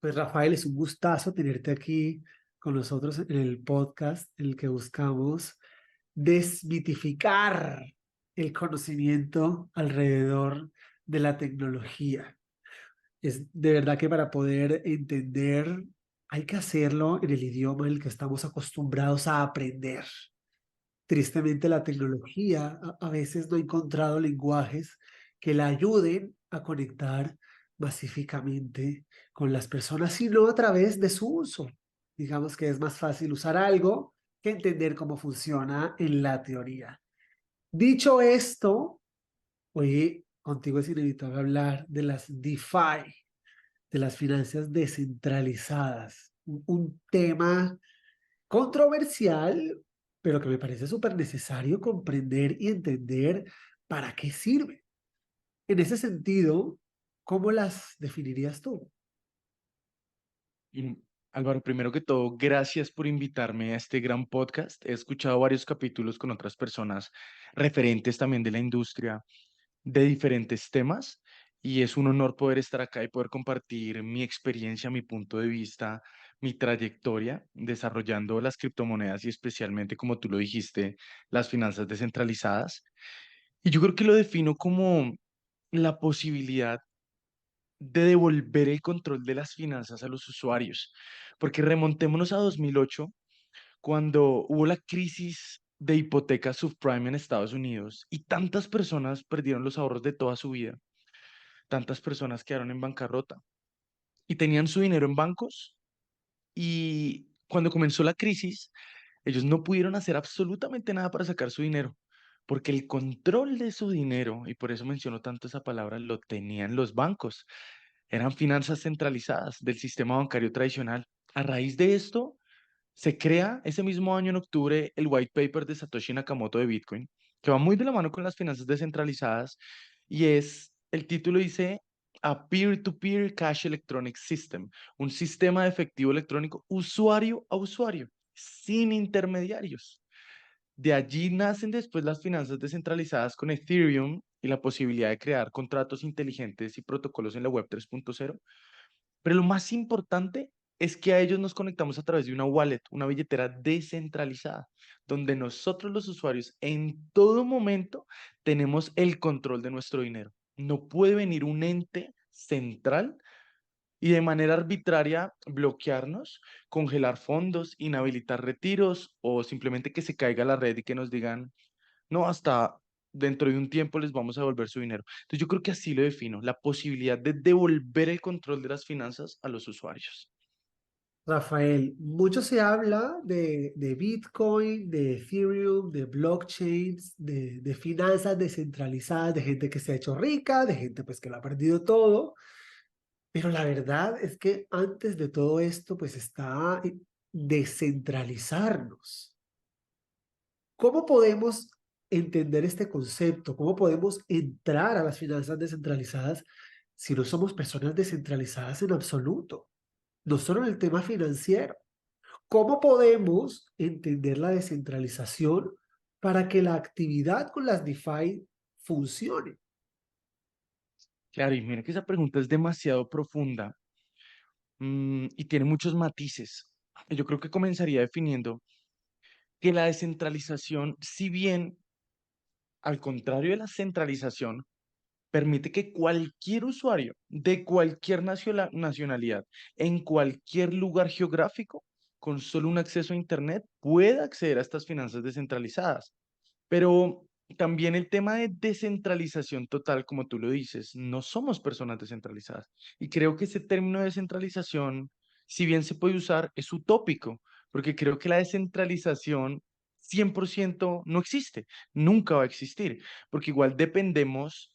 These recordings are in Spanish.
Pues Rafael, es un gustazo tenerte aquí con nosotros en el podcast en el que buscamos desmitificar el conocimiento alrededor de la tecnología. Es de verdad que para poder entender hay que hacerlo en el idioma en el que estamos acostumbrados a aprender. Tristemente, la tecnología a veces no ha encontrado lenguajes que la ayuden a conectar pacíficamente con las personas, sino a través de su uso. Digamos que es más fácil usar algo que entender cómo funciona en la teoría. Dicho esto, hoy contigo es inevitable hablar de las DeFi, de las finanzas descentralizadas, un tema controversial, pero que me parece súper necesario comprender y entender para qué sirve. En ese sentido, ¿cómo las definirías tú? Y, Álvaro, primero que todo, gracias por invitarme a este gran podcast. He escuchado varios capítulos con otras personas referentes también de la industria, de diferentes temas, y es un honor poder estar acá y poder compartir mi experiencia, mi punto de vista, mi trayectoria desarrollando las criptomonedas y especialmente, como tú lo dijiste, las finanzas descentralizadas. Y yo creo que lo defino como la posibilidad de devolver el control de las finanzas a los usuarios. Porque remontémonos a 2008, cuando hubo la crisis de hipotecas subprime en Estados Unidos y tantas personas perdieron los ahorros de toda su vida, tantas personas quedaron en bancarrota y tenían su dinero en bancos y cuando comenzó la crisis, ellos no pudieron hacer absolutamente nada para sacar su dinero. Porque el control de su dinero, y por eso menciono tanto esa palabra, lo tenían los bancos. Eran finanzas centralizadas del sistema bancario tradicional. A raíz de esto, se crea ese mismo año en octubre el white paper de Satoshi Nakamoto de Bitcoin, que va muy de la mano con las finanzas descentralizadas y el título dice a peer-to-peer cash electronic system, un sistema de efectivo electrónico usuario a usuario, sin intermediarios. De allí nacen después las finanzas descentralizadas con Ethereum y la posibilidad de crear contratos inteligentes y protocolos en la web 3.0. Pero lo más importante es que a ellos nos conectamos a través de una wallet, una billetera descentralizada, donde nosotros los usuarios en todo momento tenemos el control de nuestro dinero. No puede venir un ente central y de manera arbitraria bloquearnos, congelar fondos, inhabilitar retiros o simplemente que se caiga la red y que nos digan, no, hasta dentro de un tiempo les vamos a devolver su dinero. Entonces yo creo que así lo defino, la posibilidad de devolver el control de las finanzas a los usuarios. Rafael, mucho se habla de Bitcoin, de Ethereum, de blockchains, de finanzas descentralizadas, de gente que se ha hecho rica, de gente pues que lo ha perdido todo, pero la verdad es que antes de todo esto pues está descentralizarnos. ¿Cómo podemos entender este concepto? ¿Cómo podemos entrar a las finanzas descentralizadas si no somos personas descentralizadas en absoluto? No solo en el tema financiero. ¿Cómo podemos entender la descentralización para que la actividad con las DeFi funcione? Claro, y mira que esa pregunta es demasiado profunda, y tiene muchos matices. Yo creo que comenzaría definiendo que la descentralización, si bien al contrario de la centralización, permite que cualquier usuario de cualquier nacionalidad, en cualquier lugar geográfico, con solo un acceso a Internet, pueda acceder a estas finanzas descentralizadas. Pero también el tema de descentralización total, como tú lo dices, no somos personas descentralizadas. Y creo que ese término de descentralización, si bien se puede usar, es utópico, porque creo que la descentralización 100% no existe, nunca va a existir, porque igual dependemos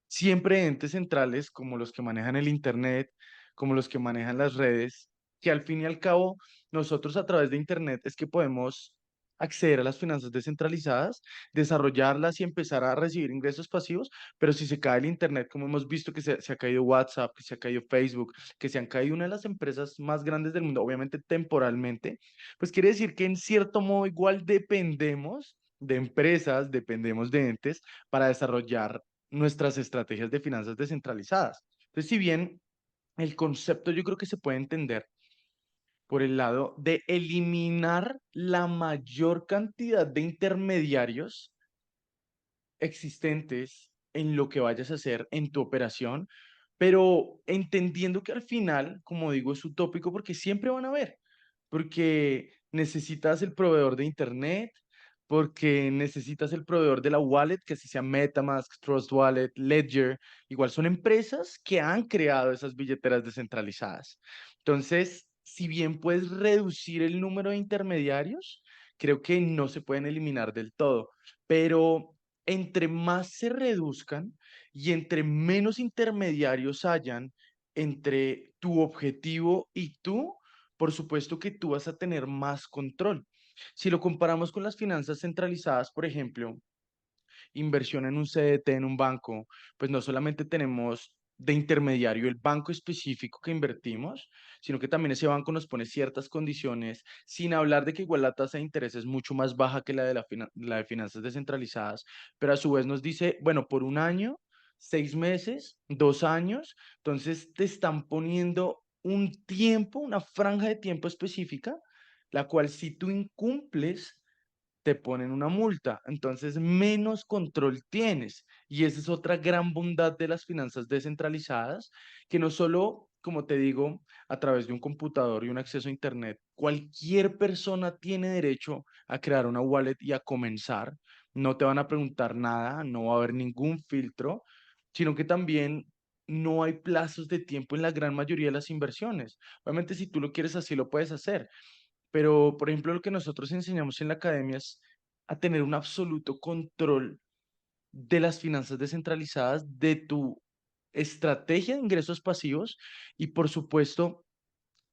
siempre de entes centrales como los que manejan el Internet, como los que manejan las redes, que al fin y al cabo nosotros a través de Internet es que podemos acceder a las finanzas descentralizadas, desarrollarlas y empezar a recibir ingresos pasivos, pero si se cae el Internet, como hemos visto que se ha caído WhatsApp, que se ha caído Facebook, que se han caído una de las empresas más grandes del mundo, obviamente temporalmente, pues quiere decir que en cierto modo igual dependemos de empresas, dependemos de entes para desarrollar nuestras estrategias de finanzas descentralizadas. Entonces, si bien el concepto yo creo que se puede entender por el lado de eliminar la mayor cantidad de intermediarios existentes en lo que vayas a hacer en tu operación, pero entendiendo que al final, como digo, es utópico porque siempre van a haber, porque necesitas el proveedor de internet, porque necesitas el proveedor de la wallet, que así sea MetaMask, Trust Wallet, Ledger, igual son empresas que han creado esas billeteras descentralizadas. Entonces, si bien puedes reducir el número de intermediarios, creo que no se pueden eliminar del todo, pero entre más se reduzcan y entre menos intermediarios hayan entre tu objetivo y tú, por supuesto que tú vas a tener más control. Si lo comparamos con las finanzas centralizadas, por ejemplo, inversión en un CDT, en un banco, pues no solamente tenemos de intermediario el banco específico que invertimos, sino que también ese banco nos pone ciertas condiciones, sin hablar de que igual la tasa de interés es mucho más baja que la de la de finanzas descentralizadas, pero a su vez nos dice, bueno, por un año, 6 meses, 2 años, entonces te están poniendo un tiempo, una franja de tiempo específica, la cual si tú incumples, te ponen una multa, entonces menos control tienes. Y esa es otra gran bondad de las finanzas descentralizadas, que no solo, como te digo, a través de un computador y un acceso a Internet, cualquier persona tiene derecho a crear una wallet y a comenzar. No te van a preguntar nada, no va a haber ningún filtro, sino que también no hay plazos de tiempo en la gran mayoría de las inversiones. Obviamente, si tú lo quieres así, lo puedes hacer, pero, por ejemplo, lo que nosotros enseñamos en la academia es a tener un absoluto control de las finanzas descentralizadas, de tu estrategia de ingresos pasivos y, por supuesto,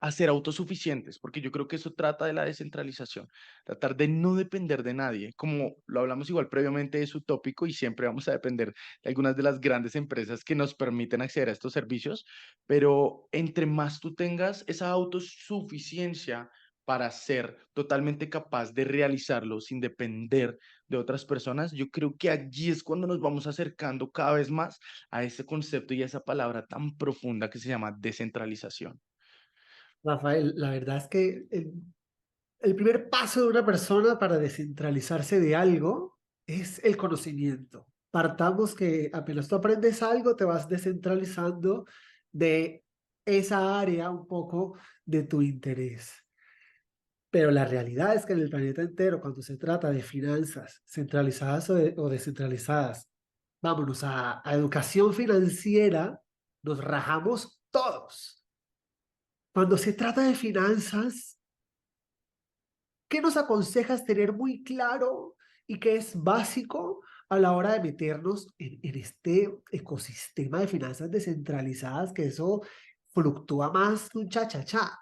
a ser autosuficientes, porque yo creo que eso trata de la descentralización, tratar de no depender de nadie. Como lo hablamos igual previamente, es utópico y siempre vamos a depender de algunas de las grandes empresas que nos permiten acceder a estos servicios, pero entre más tú tengas esa autosuficiencia para ser totalmente capaz de realizarlo sin depender de otras personas, yo creo que allí es cuando nos vamos acercando cada vez más a ese concepto y a esa palabra tan profunda que se llama descentralización. Rafael, la verdad es que el primer paso de una persona para descentralizarse de algo es el conocimiento. Partamos que apenas tú aprendes algo, te vas descentralizando de esa área un poco de tu interés. Pero la realidad es que en el planeta entero, cuando se trata de finanzas centralizadas o descentralizadas, vámonos a educación financiera, nos rajamos todos. Cuando se trata de finanzas, ¿qué nos aconsejas tener muy claro y qué es básico a la hora de meternos en este ecosistema de finanzas descentralizadas, que eso fluctúa más que un cha-cha-cha?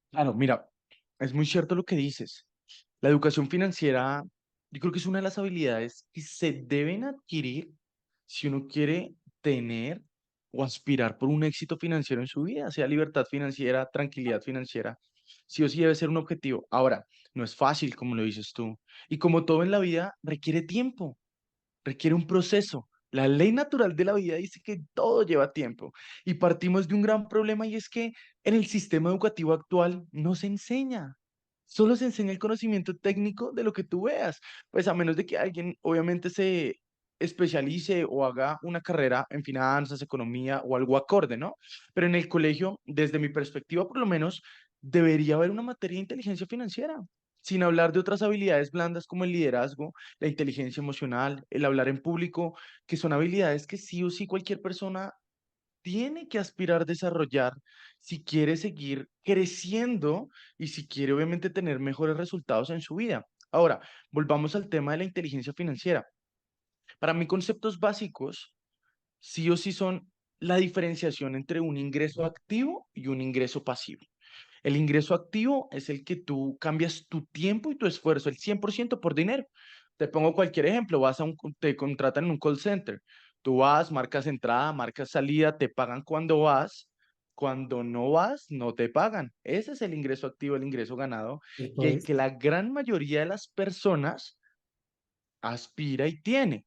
Claro, mira, es muy cierto lo que dices. La educación financiera, yo creo que es una de las habilidades que se deben adquirir si uno quiere tener o aspirar por un éxito financiero en su vida, sea libertad financiera, tranquilidad financiera. Sí o sí debe ser un objetivo. Ahora, no es fácil, como lo dices tú. Y como todo en la vida, requiere tiempo, requiere un proceso. La ley natural de la vida dice que todo lleva tiempo y partimos de un gran problema y es que en el sistema educativo actual no se enseña. Solo se enseña el conocimiento técnico de lo que tú veas. Pues a menos de que alguien obviamente se especialice o haga una carrera en finanzas, economía o algo acorde, ¿no? Pero en el colegio, desde mi perspectiva por lo menos, debería haber una materia de inteligencia financiera, sin hablar de otras habilidades blandas como el liderazgo, la inteligencia emocional, el hablar en público, que son habilidades que sí o sí cualquier persona tiene que aspirar a desarrollar si quiere seguir creciendo y si quiere obviamente tener mejores resultados en su vida. Ahora, volvamos al tema de la inteligencia financiera. Para mí, conceptos básicos sí o sí son la diferenciación entre un ingreso activo y un ingreso pasivo. El ingreso activo es el que tú cambias tu tiempo y tu esfuerzo, el 100% por dinero. Te pongo cualquier ejemplo, te contratan en un call center, tú vas, marcas entrada, marcas salida, te pagan cuando vas, cuando no vas, no te pagan. Ese es el ingreso activo, el ingreso ganado y Esto el es. que la gran mayoría de las personas aspira y tiene.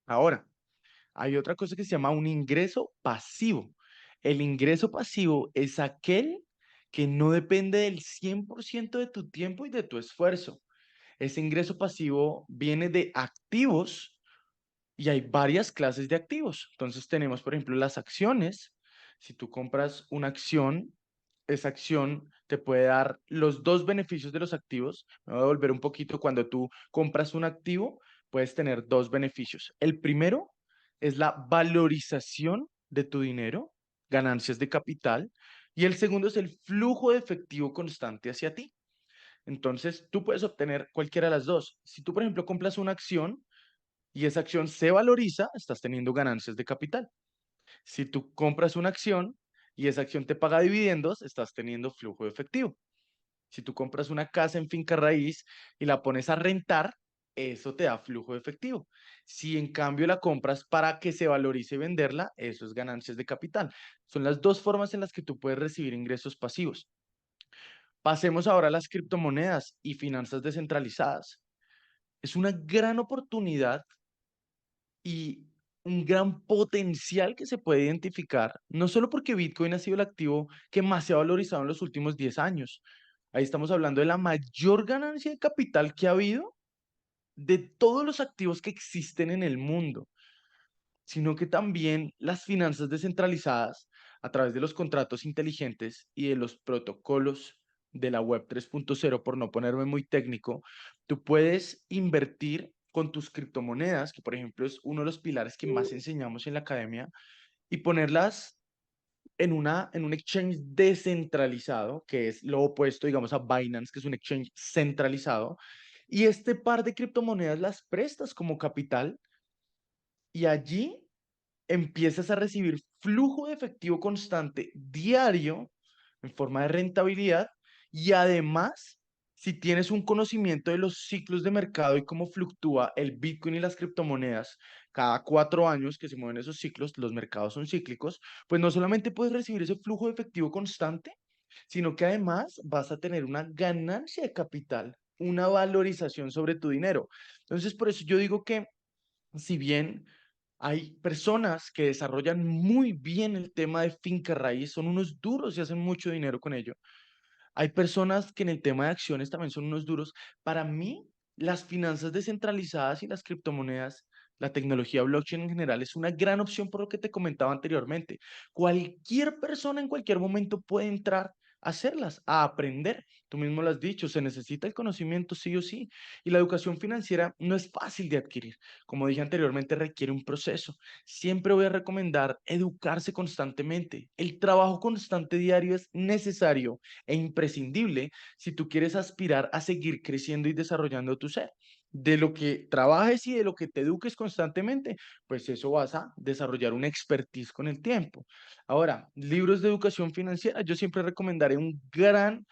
Ahora, Hay otra cosa que se llama un ingreso pasivo. El ingreso pasivo es aquel que no depende del 100% de tu tiempo y de tu esfuerzo. Ese ingreso pasivo viene de activos y hay varias clases de activos. Entonces tenemos, por ejemplo, las acciones. Si tú compras una acción, esa acción te puede dar los dos beneficios de los activos. Me voy a volver un poquito. Cuando tú compras un activo, puedes tener dos beneficios. El primero es la valorización de tu dinero, ganancias de capital, y el segundo es el flujo de efectivo constante hacia ti. Entonces, tú puedes obtener cualquiera de las dos. Si tú, por ejemplo, compras una acción, y esa acción se valoriza, estás teniendo ganancias de capital. Si tú compras una acción y esa acción te paga dividendos, estás teniendo flujo de efectivo. Si tú compras una casa en finca raíz y la pones a rentar, eso te da flujo de efectivo. Si en cambio la compras para que se valorice y venderla, eso es ganancias de capital. Son las dos formas en las que tú puedes recibir ingresos pasivos. Pasemos ahora a las criptomonedas y finanzas descentralizadas. Es una gran oportunidad y un gran potencial que se puede identificar, no solo porque Bitcoin ha sido el activo que más se ha valorizado en los últimos 10 años. Ahí estamos hablando de la mayor ganancia de capital que ha habido de todos los activos que existen en el mundo, sino que también las finanzas descentralizadas a través de los contratos inteligentes y de los protocolos de la web 3.0, por no ponerme muy técnico, tú puedes invertir con tus criptomonedas, que por ejemplo es uno de los pilares que más enseñamos en la academia, y ponerlas en un exchange descentralizado, que es lo opuesto, digamos, a Binance, que es un exchange centralizado, y este par de criptomonedas las prestas como capital y allí empiezas a recibir flujo de efectivo constante diario en forma de rentabilidad y además, si tienes un conocimiento de los ciclos de mercado y cómo fluctúa el Bitcoin y las criptomonedas cada 4 años que se mueven esos ciclos, los mercados son cíclicos, pues no solamente puedes recibir ese flujo de efectivo constante, sino que además vas a tener una ganancia de capital, una valorización sobre tu dinero. Entonces, por eso yo digo que si bien hay personas que desarrollan muy bien el tema de finca raíz, son unos duros y hacen mucho dinero con ello. Hay personas que en el tema de acciones también son unos duros. Para mí, las finanzas descentralizadas y las criptomonedas, la tecnología blockchain en general, es una gran opción por lo que te comentaba anteriormente. Cualquier persona en cualquier momento puede entrar a hacerlas, a aprender. Tú mismo lo has dicho, se necesita el conocimiento sí o sí. Y la educación financiera no es fácil de adquirir. Como dije anteriormente, requiere un proceso. Siempre voy a recomendar educarse constantemente. El trabajo constante diario es necesario e imprescindible si tú quieres aspirar a seguir creciendo y desarrollando tu ser. De lo que trabajes y de lo que te eduques constantemente, pues eso vas a desarrollar una expertise con el tiempo. Ahora, libros de educación financiera, yo siempre recomendaré un gran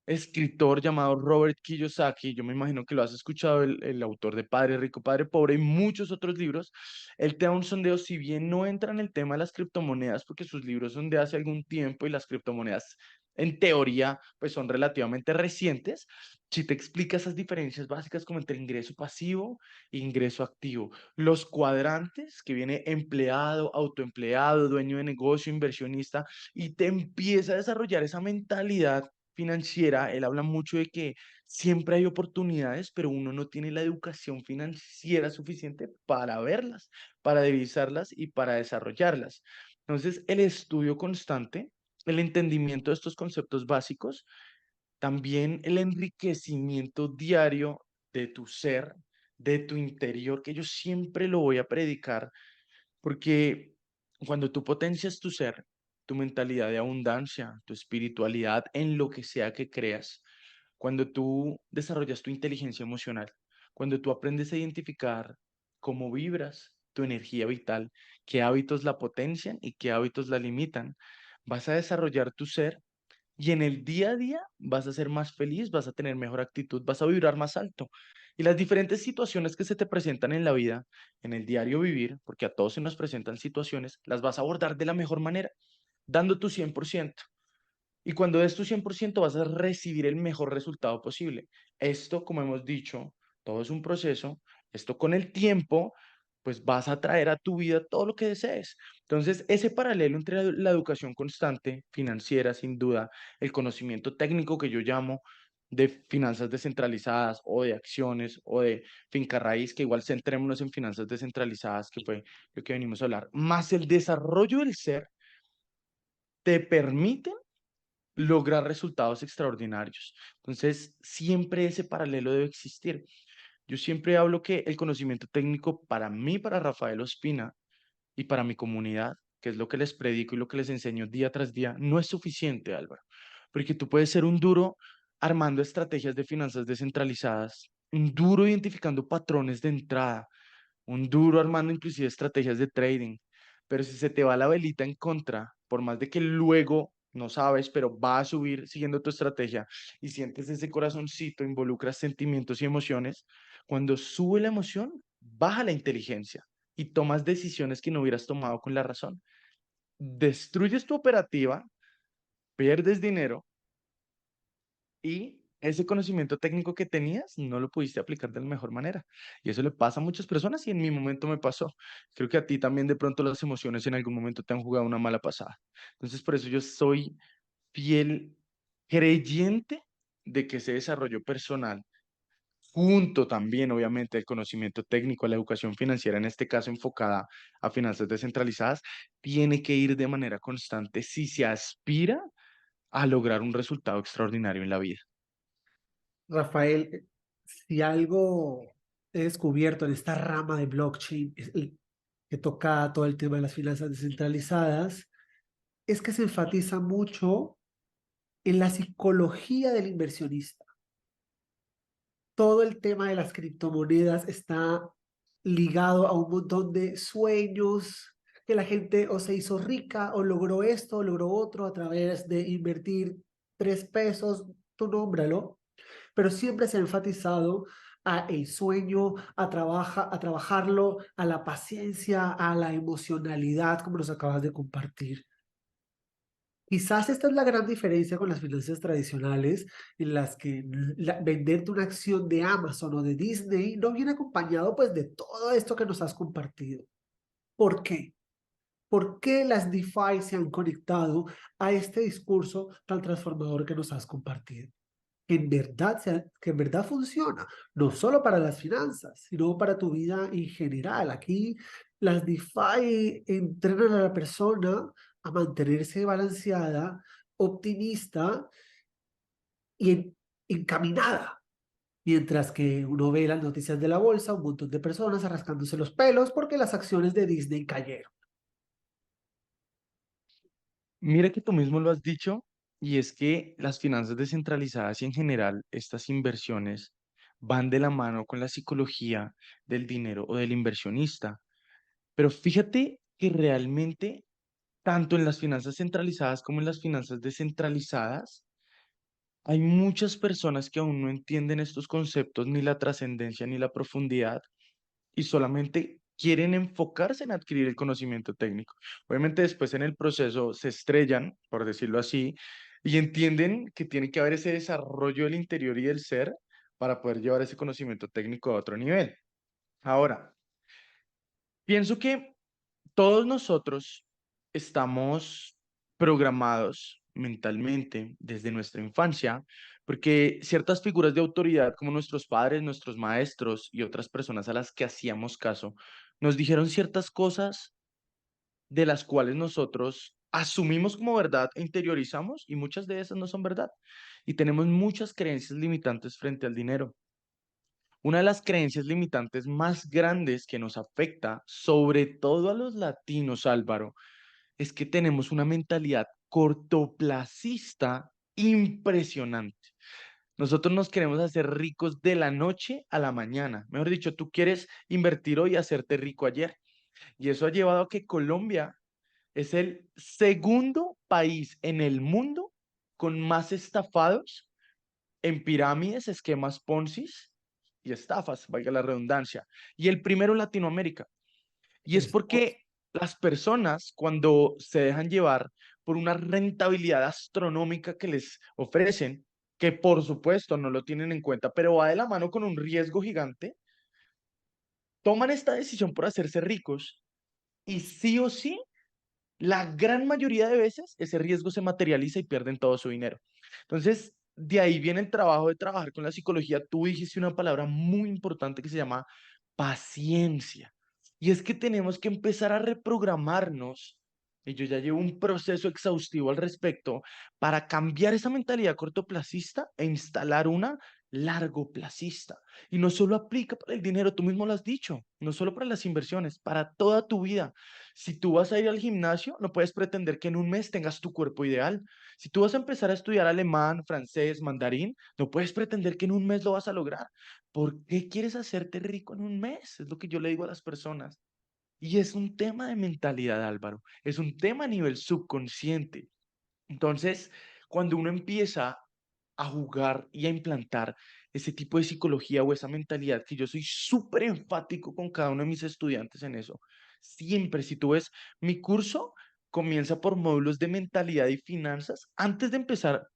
escritor llamado Robert Kiyosaki. Yo me imagino que lo has escuchado, el autor de Padre Rico, Padre Pobre y muchos otros libros. Él te da un sondeo, si bien no entra en el tema de las criptomonedas, porque sus libros son de hace algún tiempo y las criptomonedas, en teoría, pues son relativamente recientes. Si te explica esas diferencias básicas como entre ingreso pasivo e ingreso activo, los cuadrantes que viene empleado, autoempleado, dueño de negocio, inversionista, y te empieza a desarrollar esa mentalidad financiera. Él habla mucho de que siempre hay oportunidades, pero uno no tiene la educación financiera suficiente para verlas, para divisarlas y para desarrollarlas. Entonces, el estudio constante, el entendimiento de estos conceptos básicos, también el enriquecimiento diario de tu ser, de tu interior, que yo siempre lo voy a predicar porque cuando tú potencias tu ser, tu mentalidad de abundancia, tu espiritualidad en lo que sea que creas, cuando tú desarrollas tu inteligencia emocional, cuando tú aprendes a identificar cómo vibras, tu energía vital, qué hábitos la potencian y qué hábitos la limitan, vas a desarrollar tu ser y en el día a día vas a ser más feliz, vas a tener mejor actitud, vas a vibrar más alto. Y las diferentes situaciones que se te presentan en la vida, en el diario vivir, porque a todos se nos presentan situaciones, las vas a abordar de la mejor manera, dando tu 100%. Y cuando des tu 100% vas a recibir el mejor resultado posible. Esto, como hemos dicho, todo es un proceso. Esto con el tiempo pues vas a traer a tu vida todo lo que desees. Entonces, ese paralelo entre la educación constante, financiera, sin duda, el conocimiento técnico que yo llamo de finanzas descentralizadas o de acciones o de finca raíz, que igual centrémonos en finanzas descentralizadas, que fue lo que venimos a hablar, más el desarrollo del ser, te permiten lograr resultados extraordinarios. Entonces, siempre ese paralelo debe existir. Yo siempre hablo que el conocimiento técnico para mí, para Rafael Ospina y para mi comunidad, que es lo que les predico y lo que les enseño día tras día, no es suficiente, Álvaro, porque tú puedes ser un duro armando estrategias de finanzas descentralizadas, un duro identificando patrones de entrada, un duro armando inclusive estrategias de trading, pero si se te va la velita en contra, por más de que luego no sabes, pero va a subir siguiendo tu estrategia y sientes ese corazoncito, involucras sentimientos y emociones, cuando sube la emoción, baja la inteligencia y tomas decisiones que no hubieras tomado con la razón. Destruyes tu operativa, pierdes dinero y ese conocimiento técnico que tenías no lo pudiste aplicar de la mejor manera. Y eso le pasa a muchas personas y en mi momento me pasó. Creo que a ti también de pronto las emociones en algún momento te han jugado una mala pasada. Entonces, por eso yo soy fiel creyente de que ese desarrollo personal, junto también, obviamente, al conocimiento técnico, a la educación financiera, en este caso enfocada a finanzas descentralizadas, tiene que ir de manera constante si se aspira a lograr un resultado extraordinario en la vida. Rafael, si algo he descubierto en esta rama de blockchain que toca todo el tema de las finanzas descentralizadas, es que se enfatiza mucho en la psicología del inversionista. Todo el tema de las criptomonedas está ligado a un montón de sueños que la gente o se hizo rica o logró esto o logró otro a través de invertir 3 pesos, tú nómbralo, pero siempre se ha enfatizado a el sueño, a trabajarlo, a la paciencia, a la emocionalidad, como nos acabas de compartir. Quizás esta es la gran diferencia con las finanzas tradicionales, en las que venderte una acción de Amazon o de Disney no viene acompañado pues de todo esto que nos has compartido. ¿Por qué? ¿Por qué las DeFi se han conectado a este discurso tan transformador que nos has compartido? Que en verdad funciona, no solo para las finanzas, sino para tu vida en general. Aquí las DeFi entrenan a la persona a mantenerse balanceada, optimista y encaminada. Mientras que uno ve las noticias de la bolsa, un montón de personas arrascándose los pelos porque las acciones de Disney cayeron. Mira que tú mismo lo has dicho, y es que las finanzas descentralizadas y en general estas inversiones van de la mano con la psicología del dinero o del inversionista. Pero fíjate que realmente, tanto en las finanzas centralizadas como en las finanzas descentralizadas, hay muchas personas que aún no entienden estos conceptos, ni la trascendencia ni la profundidad, y solamente quieren enfocarse en adquirir el conocimiento técnico. Obviamente después en el proceso se estrellan, por decirlo así, y entienden que tiene que haber ese desarrollo del interior y del ser para poder llevar ese conocimiento técnico a otro nivel. Ahora, pienso que todos nosotros estamos programados mentalmente desde nuestra infancia, porque ciertas figuras de autoridad como nuestros padres, nuestros maestros y otras personas a las que hacíamos caso, nos dijeron ciertas cosas de las cuales nosotros asumimos como verdad e interiorizamos y muchas de esas no son verdad. Y tenemos muchas creencias limitantes frente al dinero. Una de las creencias limitantes más grandes que nos afecta, sobre todo a los latinos, Álvaro, es que tenemos una mentalidad cortoplacista impresionante. Nosotros nos queremos hacer ricos de la noche a la mañana. Mejor dicho, tú quieres invertir hoy y hacerte rico ayer. Y eso ha llevado a que Colombia es el segundo país en el mundo con más estafados en pirámides, esquemas Ponzi y estafas, valga la redundancia. Y el primero en Latinoamérica. Y es Es- porque las personas, cuando se dejan llevar por una rentabilidad astronómica que les ofrecen, que por supuesto no lo tienen en cuenta, pero va de la mano con un riesgo gigante, toman esta decisión por hacerse ricos y sí o sí, la gran mayoría de veces ese riesgo se materializa y pierden todo su dinero. Entonces, de ahí viene el trabajo de trabajar con la psicología. Tú dijiste una palabra muy importante que se llama paciencia. Y es que tenemos que empezar a reprogramarnos, y yo ya llevo un proceso exhaustivo al respecto, para cambiar esa mentalidad cortoplacista e instalar una largoplacista. Y no solo aplica para el dinero, tú mismo lo has dicho, no solo para las inversiones, para toda tu vida. Si tú vas a ir al gimnasio, no puedes pretender que en un mes tengas tu cuerpo ideal. Si tú vas a empezar a estudiar alemán, francés, mandarín, no puedes pretender que en un mes lo vas a lograr. ¿Por qué quieres hacerte rico en un mes? Es lo que yo le digo a las personas. Y es un tema de mentalidad, Álvaro. Es un tema a nivel subconsciente. Entonces, cuando uno empieza a jugar y a implantar ese tipo de psicología o esa mentalidad, que yo soy súper enfático con cada uno de mis estudiantes en eso. Siempre, si tú ves mi curso, comienza por módulos de mentalidad y finanzas antes de empezar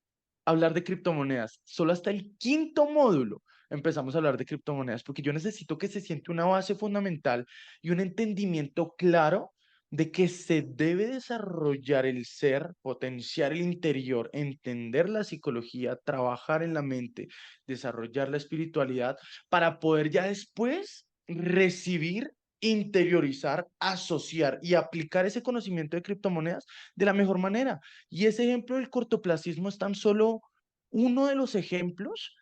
a hablar de criptomonedas. Solo hasta el quinto módulo empezamos a hablar de criptomonedas, porque yo necesito que se siente una base fundamental y un entendimiento claro de que se debe desarrollar el ser, potenciar el interior, entender la psicología, trabajar en la mente, desarrollar la espiritualidad, para poder ya después recibir, interiorizar, asociar y aplicar ese conocimiento de criptomonedas de la mejor manera. Y ese ejemplo del cortoplacismo es tan solo uno de los ejemplos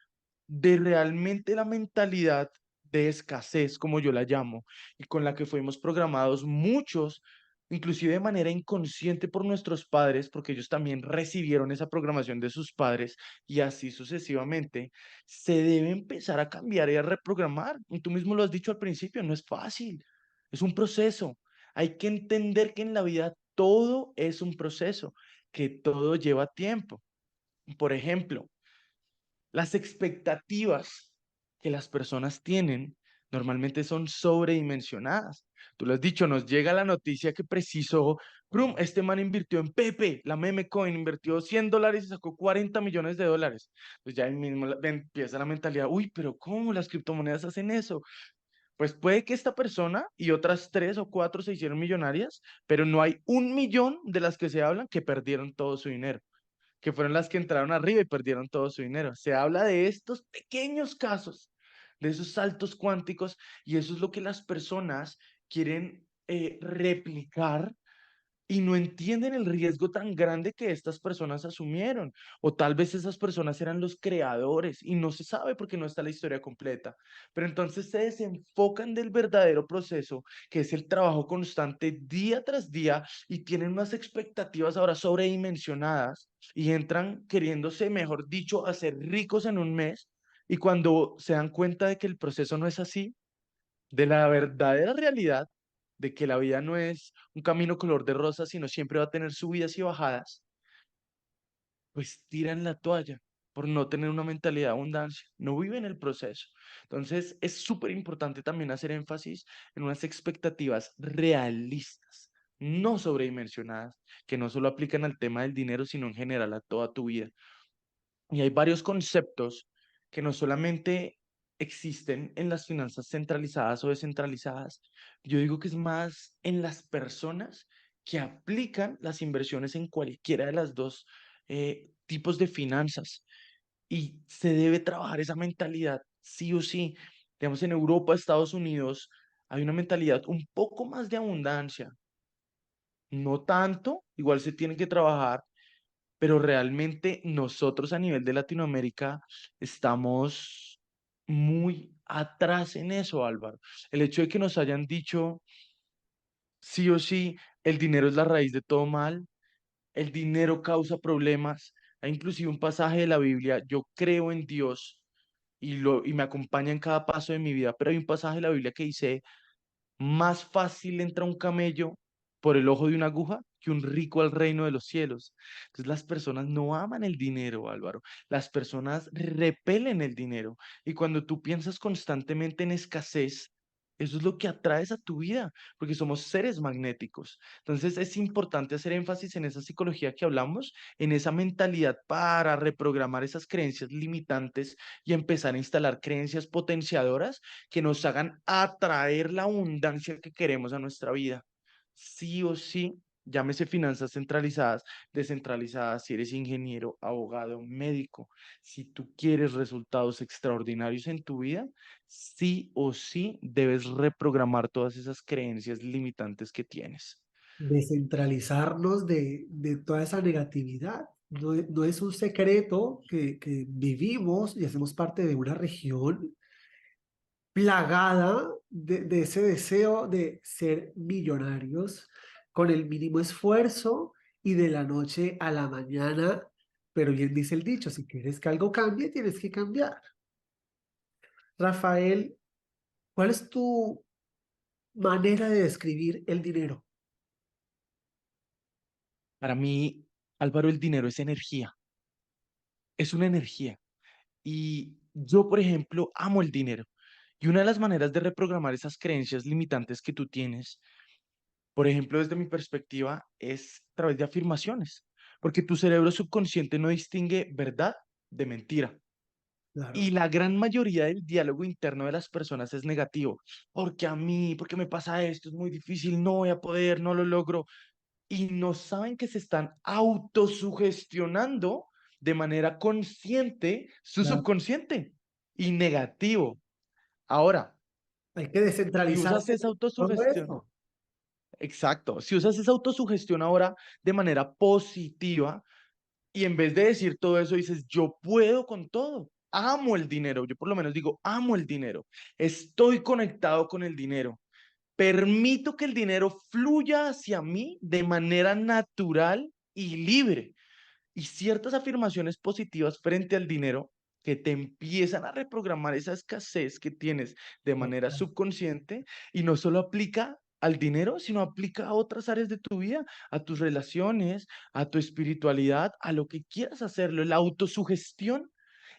de realmente la mentalidad de escasez, como yo la llamo, y con la que fuimos programados muchos, inclusive de manera inconsciente por nuestros padres, porque ellos también recibieron esa programación de sus padres, y así sucesivamente, se debe empezar a cambiar y a reprogramar. Y tú mismo lo has dicho al principio, no es fácil, es un proceso. Hay que entender que en la vida todo es un proceso, que todo lleva tiempo. Por ejemplo, las expectativas que las personas tienen normalmente son sobredimensionadas. Tú lo has dicho, nos llega la noticia que preciso, Brum, este man invirtió en Pepe, la meme coin, invirtió $100 y sacó 40 millones de dólares. Pues ya ahí mismo empieza la mentalidad, uy, pero ¿cómo las criptomonedas hacen eso? Pues puede que esta persona y otras tres o cuatro se hicieron millonarias, pero no hay 1 millón de las que se hablan que perdieron todo su dinero, que fueron las que entraron arriba y perdieron todo su dinero. Se habla de estos pequeños casos, de esos saltos cuánticos, y eso es lo que las personas quieren replicar y no entienden el riesgo tan grande que estas personas asumieron. O tal vez esas personas eran los creadores y no se sabe porque no está la historia completa. Pero entonces se desenfocan del verdadero proceso, que es el trabajo constante día tras día, y tienen unas expectativas ahora sobredimensionadas y entran queriéndose, mejor dicho, hacer ricos en un mes. Y cuando se dan cuenta de que el proceso no es así, de la verdadera realidad, de que la vida no es un camino color de rosa, sino siempre va a tener subidas y bajadas, pues tiran la toalla por no tener una mentalidad de abundancia, no viven el proceso. Entonces, es súper importante también hacer énfasis en unas expectativas realistas, no sobredimensionadas, que no solo aplican al tema del dinero, sino en general a toda tu vida. Y hay varios conceptos que no solamente existen en las finanzas centralizadas o descentralizadas, yo digo que es más en las personas que aplican las inversiones en cualquiera de las dos tipos de finanzas. Y se debe trabajar esa mentalidad, sí o sí. Digamos, en Europa, Estados Unidos, hay una mentalidad un poco más de abundancia. No tanto, igual se tiene que trabajar, pero realmente nosotros a nivel de Latinoamérica estamos muy atrás en eso, Álvaro. El hecho de que nos hayan dicho sí o sí, el dinero es la raíz de todo mal, el dinero causa problemas. Hay inclusive un pasaje de la Biblia, yo creo en Dios y me acompaña en cada paso de mi vida, pero hay un pasaje de la Biblia que dice, más fácil entra un camello por el ojo de una aguja que un rico al reino de los cielos. Entonces las personas no aman el dinero, Álvaro. Las personas repelen el dinero. Y cuando tú piensas constantemente en escasez, Eso es lo que atraes a tu vida, porque somos seres magnéticos. Entonces es importante hacer énfasis en esa psicología que hablamos, en esa mentalidad para reprogramar esas creencias limitantes y empezar a instalar creencias potenciadoras que nos hagan atraer la abundancia que queremos a nuestra vida. Sí o sí, llámese finanzas centralizadas, descentralizadas, si eres ingeniero, abogado, médico, si tú quieres resultados extraordinarios en tu vida, sí o sí debes reprogramar todas esas creencias limitantes que tienes. Descentralizarnos de toda esa negatividad. No, no es un secreto que vivimos y hacemos parte de una región plagada de ese deseo de ser millonarios con el mínimo esfuerzo y de la noche a la mañana. Pero bien dice el dicho, si quieres que algo cambie, tienes que cambiar. Rafael, ¿cuál es tu manera de describir el dinero? Para mí, Álvaro, el dinero es energía, es una energía. Y yo, por ejemplo, amo el dinero. Y una de las maneras de reprogramar esas creencias limitantes que tú tienes, por ejemplo, desde mi perspectiva, es a través de afirmaciones, porque tu cerebro subconsciente no distingue verdad de mentira. Y Claro, la gran mayoría del diálogo interno de las personas es negativo, porque a mí, porque me pasa esto, es muy difícil, no voy a poder, no lo logro. Y no saben que se están autosugestionando de manera consciente su claro. subconsciente y negativo. Ahora, Hay que si usas descentralizarse esa de todo autosugestión, eso. exacto, si usas esa autosugestión ahora de manera positiva y en vez de decir todo eso dices, yo puedo con todo, amo el dinero, yo por lo menos digo, amo el dinero, estoy conectado con el dinero. Permito que el dinero fluya hacia mí de manera natural y libre. Y ciertas afirmaciones positivas frente al dinero que te empiezan a reprogramar esa escasez que tienes de manera subconsciente y no solo aplica al dinero, sino aplica a otras áreas de tu vida, a tus relaciones, a tu espiritualidad, a lo que quieras hacerlo. La autosugestión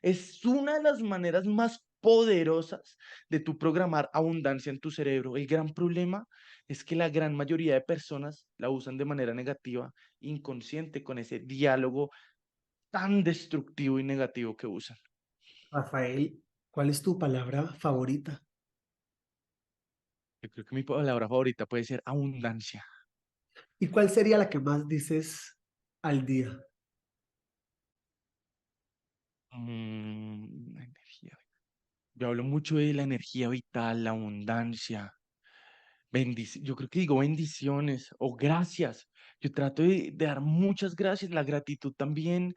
es una de las maneras más poderosas de tu programar abundancia en tu cerebro. El gran problema es que la gran mayoría de personas la usan de manera negativa, inconsciente, con ese diálogo tan destructivo y negativo que usan. Rafael, ¿cuál es tu palabra favorita? Yo creo que mi palabra favorita puede ser abundancia. ¿Y cuál sería la que más dices al día? La energía. Yo hablo mucho de la energía vital, la abundancia. Yo creo que digo bendiciones o gracias. Yo trato de dar muchas gracias. La gratitud también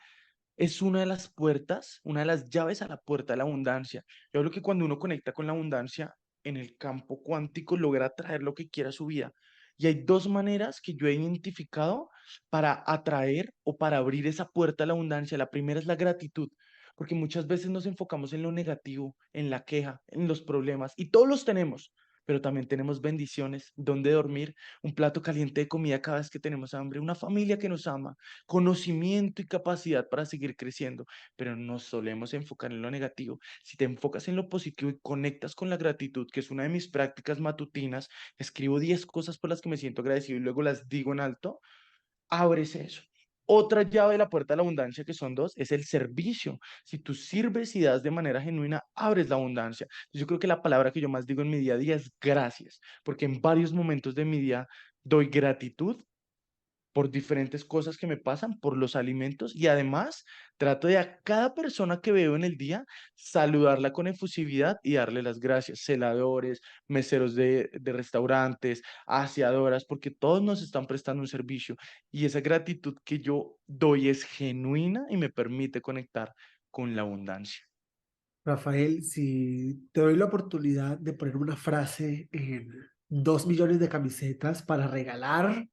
es una de las puertas, una de las llaves a la puerta de la abundancia. Yo creo que cuando uno conecta con la abundancia en el campo cuántico, logra atraer lo que quiera a su vida. Y hay dos maneras que yo he identificado para atraer o para abrir esa puerta a la abundancia. La primera es la gratitud, porque muchas veces nos enfocamos en lo negativo, en la queja, en los problemas, y todos los tenemos. Pero también tenemos bendiciones, donde dormir, un plato caliente de comida cada vez que tenemos hambre, una familia que nos ama, conocimiento y capacidad para seguir creciendo, pero nos solemos enfocar en lo negativo. Si te enfocas en lo positivo y conectas con la gratitud, que es una de mis prácticas matutinas, escribo 10 cosas por las que me siento agradecido y luego las digo en alto, abres eso. Otra llave de la puerta de la abundancia, que son dos, es el servicio. Si tú sirves y das de manera genuina, abres la abundancia. Yo creo que la palabra que yo más digo en mi día a día es gracias, porque en varios momentos de mi día doy gratitud por diferentes cosas que me pasan, por los alimentos y además trato de a cada persona que veo en el día saludarla con efusividad y darle las gracias, celadores, meseros de restaurantes, aseadoras, porque todos nos están prestando un servicio y esa gratitud que yo doy es genuina y me permite conectar con la abundancia. Rafael, si te doy la oportunidad de poner una frase en 2 millones de camisetas para regalar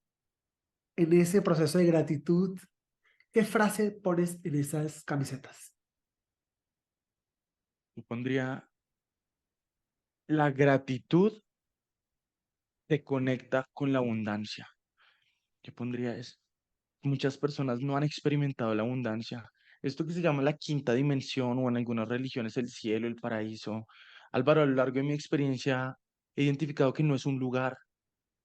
en ese proceso de gratitud, ¿qué frase pones en esas camisetas? Yo pondría la gratitud te conecta con la abundancia. Yo pondría eso. Muchas personas no han experimentado la abundancia. Esto que se llama la quinta dimensión o en algunas religiones el cielo, el paraíso. Álvaro, a lo largo de mi experiencia he identificado que no es un lugar,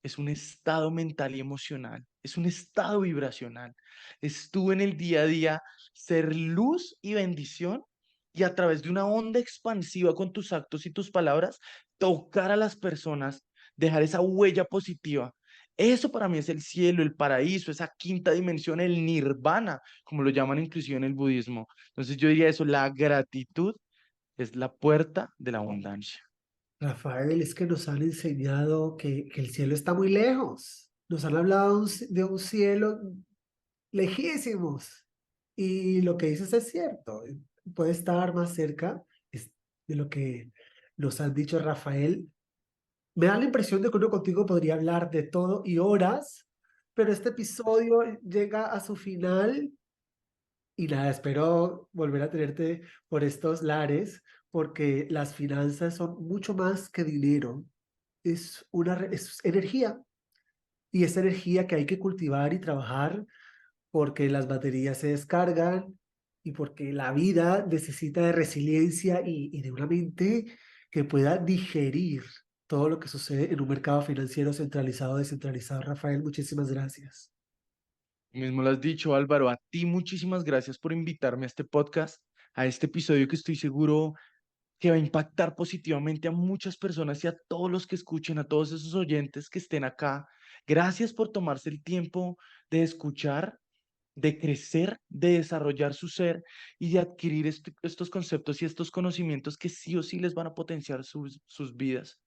es un estado mental y emocional, es un estado vibracional. Es tú en el día a día ser luz y bendición y a través de una onda expansiva con tus actos y tus palabras, tocar a las personas, dejar esa huella positiva. Eso para mí es el cielo, el paraíso, esa quinta dimensión, el nirvana, como lo llaman inclusive en el budismo. Entonces yo diría eso, la gratitud es la puerta de la abundancia. Rafael, es que nos han enseñado que el cielo está muy lejos. Nos han hablado de un cielo lejísimos. Y lo que dices es cierto. Puede estar más cerca de lo que nos han dicho, Rafael. Me da la impresión de que uno contigo podría hablar de todo y horas, pero este episodio llega a su final y nada, espero volver a tenerte por estos lares porque las finanzas son mucho más que dinero. Es energía y esa energía que hay que cultivar y trabajar porque las baterías se descargan y porque la vida necesita de resiliencia y de una mente que pueda digerir todo lo que sucede en un mercado financiero centralizado o descentralizado. Rafael, muchísimas gracias. Mismo lo has dicho, Álvaro, a ti muchísimas gracias por invitarme a este podcast, a este episodio que estoy seguro que va a impactar positivamente a muchas personas y a todos los que escuchen, a todos esos oyentes que estén acá. Gracias por tomarse el tiempo de escuchar, de crecer, de desarrollar su ser y de adquirir estos conceptos y estos conocimientos que sí o sí les van a potenciar sus vidas.